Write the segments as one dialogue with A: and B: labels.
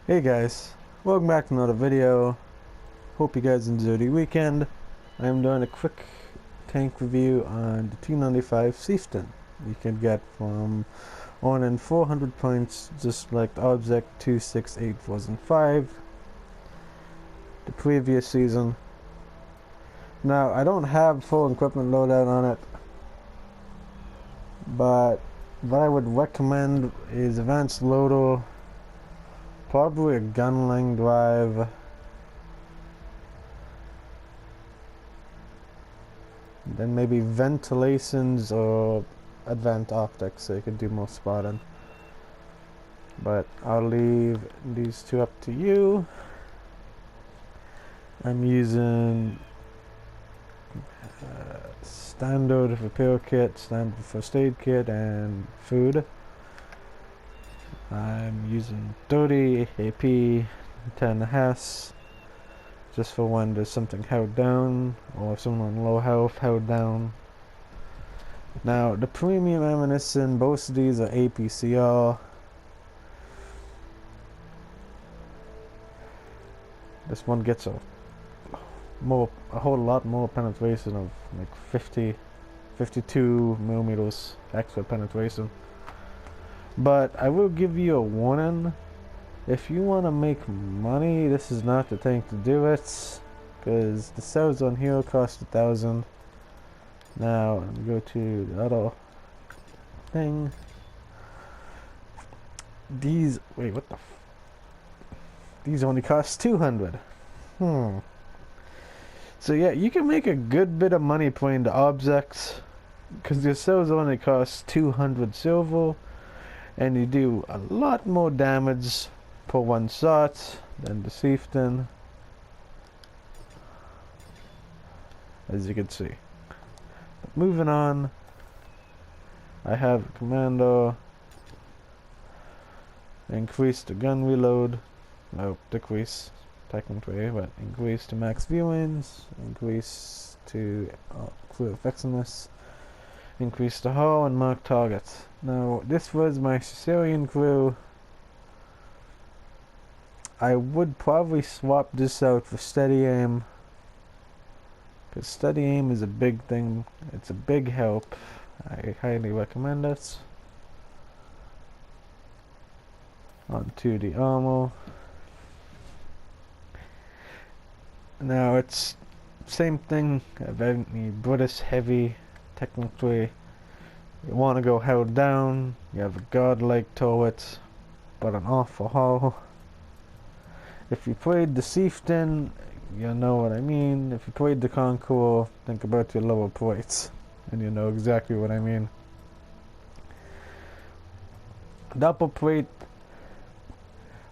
A: Hey guys, welcome back to another video. Hope you guys enjoyed your weekend. I'm doing a quick tank review on the T95 Chieftain. You can get from on in 400 points, just like the Object 26845 the previous season. Now I don't have full equipment loadout on it, but what I would recommend is advanced loader, probably a gunling drive, then maybe ventilations or advanced optics so you can do more spotting. But I'll leave these two up to you. I'm using standard repair kit, standard first aid kit, and food. I'm using 30 AP, 10 Hess, just for when there's something held down or if someone low health held down. Now the premium ammunition, both of these are APCR. This one gets a whole lot more penetration of like 52 millimeters extra penetration. But I will give you a warning. If you want to make money, this is not the tank to do it, because the cells on here cost 1,000. Now go to the other thing. These these only cost 200. So yeah, you can make a good bit of money playing the objects, because your cells only cost 200 silver, and you do a lot more damage per one shot than the Chieftain, as you can see. But moving on, I have Commando. Increase the gun reload, no, decrease technically, but increase to max viewings, increase to crew effectiveness, increase the hull and mark targets. Now this was my Sicilian crew. I would probably swap this out for steady aim, because steady aim is a big thing. It's a big help. I highly recommend it. Onto the armor. Now it's same thing about the British heavy. Technically, you want to go held down. You have a godlike turret, but an awful hull. If you played the Chieftain, you know what I mean. If you played the Conqueror, think about your lower plates, and you know exactly what I mean. The upper plate,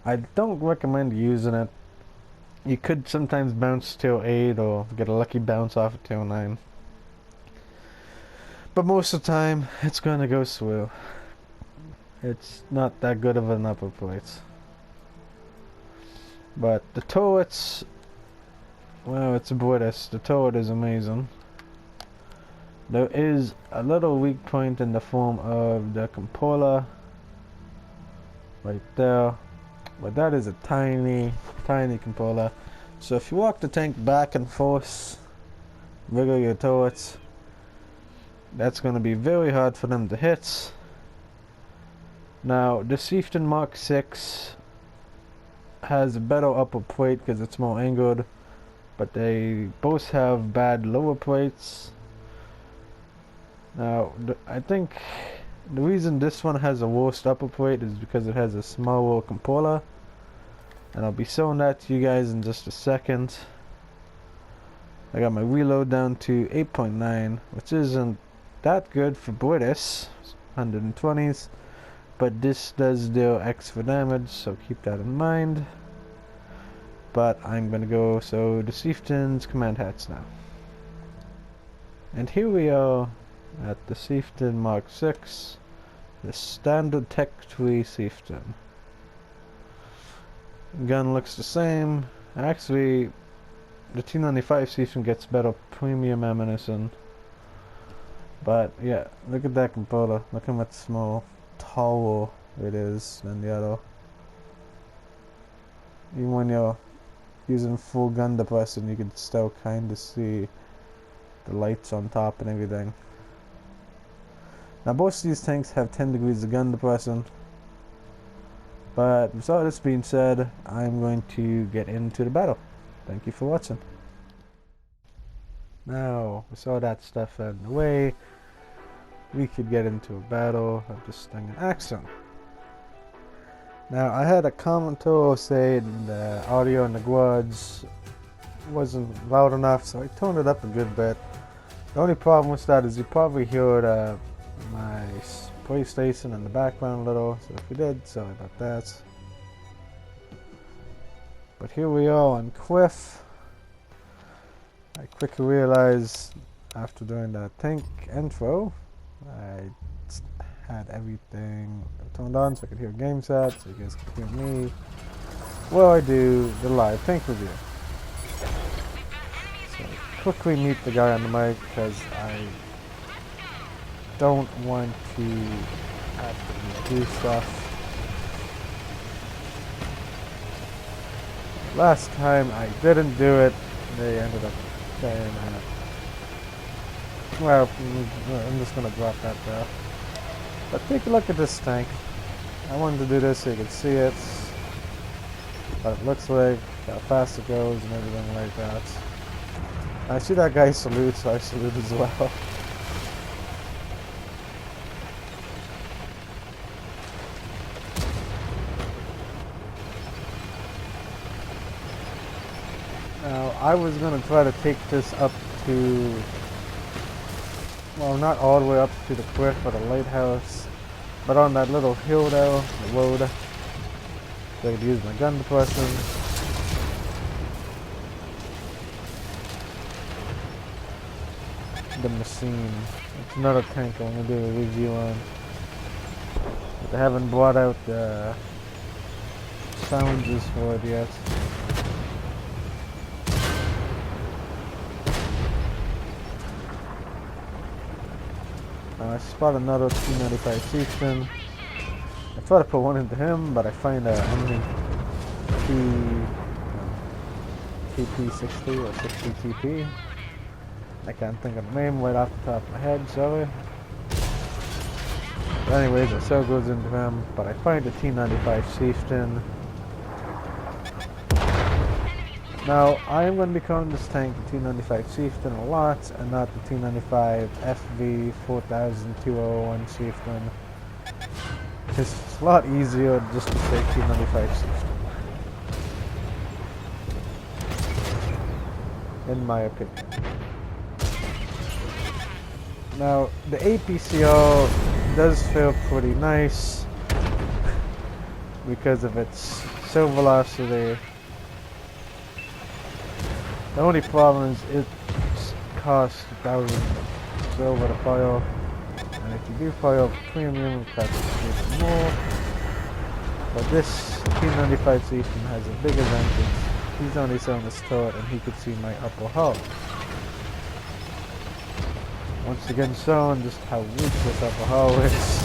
A: I don't recommend using it. You could sometimes bounce till 8 or get a lucky bounce off of till 9. But most of the time, it's going to go through. It's not that good of an upper plate. But the turrets, well, it's British. The turret is amazing. There is a little weak point in the form of the cupola right there. But that is a tiny cupola. So if you walk the tank back and forth, wiggle your turrets, that's going to be very hard for them to hit. Now the Chieftain Mark 6 has a better upper plate because it's more angled, but they both have bad lower plates. Now I think the reason this one has a worst upper plate is because it has a smaller cupola, and I'll be showing that to you guys in just a second. I got my reload down to 8.9, which isn't that good for British 120s, but this does deal extra damage, so keep that in mind. But I'm gonna go so the Chieftain's command hats now. And here we are at the Chieftain Mark 6, the standard Tech 3 Chieftain. Gun looks the same. Actually, the T95 Chieftain gets better premium ammunition. But yeah, look at that cupola. Look how much more taller it is than the other. Even when you're using full gun depression, you can still kind of see the lights on top and everything. Now most of these tanks have 10 degrees of gun depression, but with all this being said, I'm going to get into the battle. Thank you for watching. Now, with all that stuff out of the way, we could get into a battle of this thing in action. Now, I had a commenter say the audio in the garage wasn't loud enough, so I toned it up a good bit. The only problem with that is you probably heard my PlayStation in the background a little, so if you did, sorry about that. But here we are on Cliff. I quickly realized after doing that tank intro, I had everything turned on so I could hear game set, so you guys could hear me while I do the live tank review. So quickly meet the guy on the mic because I don't want to have to do stuff. Last time I didn't do it, they ended up saying, well, I'm just gonna drop that there. But take a look at this tank. I wanted to do this so you could see it, what it looks like, how fast it goes, and everything like that. I see that guy salute, so I salute as well. Now, I was going to try to take this up to, well, not all the way up to the cliff or the lighthouse, but on that little hill there, the road, so I could use my gun depression. The machine. It's another tank I'm going to do a review on. But they haven't brought out the sounds for it yet. I spot another T95 Chieftain. I try to put one into him, but I find a enemy TP60 or 60 TP. I can't think of the name right off the top of my head, sorry. But anyways, I still goes into him, but I find the T95 Chieftain. Now, I am going to be calling this tank the T95 Chieftain a lot, and not the T95 FV 4201 Chieftain. It's a lot easier just to say T95 Chieftain, in my opinion. Now, the APCO does feel pretty nice because of its silver velocity. The only problem is it costs 1,000 silver to fire, and if you do fire premium, it costs a bit more. But this T95 Chieftain has a big advantage. He's only selling his turret, and he could see my upper hull. Once again showing just how weak this upper hull is.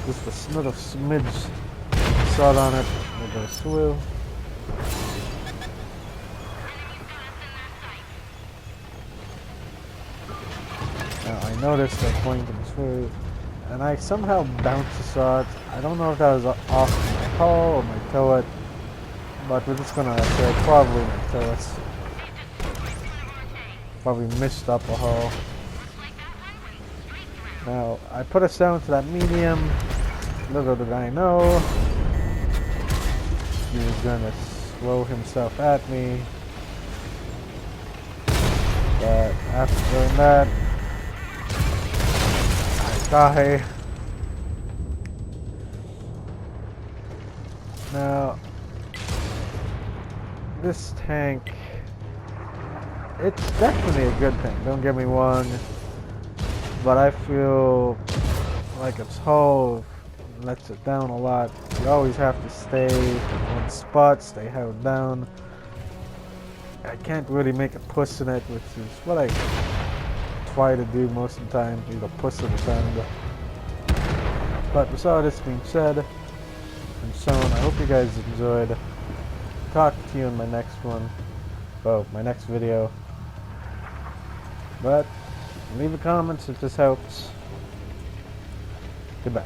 A: Just a little smidge shot on it, and it goes through. Now I noticed that pointing through, and I somehow bounced the shot. I don't know if that was off my hull or my turret, but we're just gonna say probably my turret. Probably missed upper hull. Now I put a sound to that medium. Little did I know he was gonna throw himself at me. But after doing that, I die. Now this tank, it's definitely a good thing, don't get me wrong, but I feel like its hull lets it down a lot. You always have to stay in one spot, stay held down. I can't really make a push in it, which is what I try to do most of the time, either push or defend. But with all this being said and shown, I hope you guys enjoyed. talk to you in my next one. Well, my next video. But leave a comment if this helps. Goodbye.